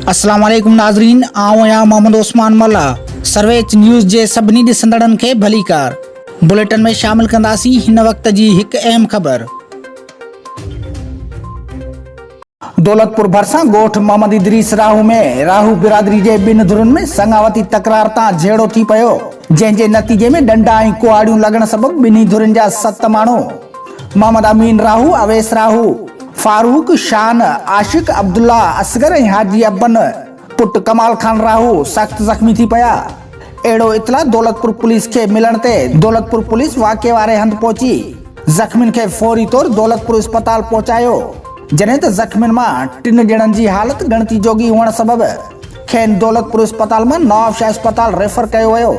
अस्सलाम वालेकुम नाज़रीन, आऊं आहियां मोहम्मद उस्मान मल्ला। सर्वेच न्यूज़ जे सभिनी ॾिसंदड़नि खे भलीकार। बुलेटिन में शामिल कंदासीं हिन वक्त जी हिकु अहम ख़बर। दौलतपुर भरिसां ॻोठ मोहम्मद इदरीस राहू में राहू बिरादरी जे ॿिनि धुरनि में संगावती तकरार तां झेड़ो थी पियो, जंहिं जे नतीजे में डंडा ऐं कुआड़ियूं लॻण सबबि ॿिन्ही धुरनि जा 7 माण्हू मोहम्मद अमीन राहू, अवैस राहू, फारूक, शान, आशिक, अब्दुल्ला, असगर ऐं हाजी अब्बन पुट कमाल खान राहू सख्त जख्मी थी पिया। अहिड़ो इतला दौलतपुर पुलिस खे मिलण ते दौलतपुर पुलिस वाक़े वारे हंधि पहुची ज़ख़्मियुनि खे फौरी तौर दौलतपुर अस्पताल पहुचायो, जॾहिं त ज़ख़्मियुनि मां 3 ॼणनि जी हालत गणती जोगी हुअण सबबि खेनि दौलतपुर अस्पताल मां नवाब शाह अस्पताल रेफर कयो वियो।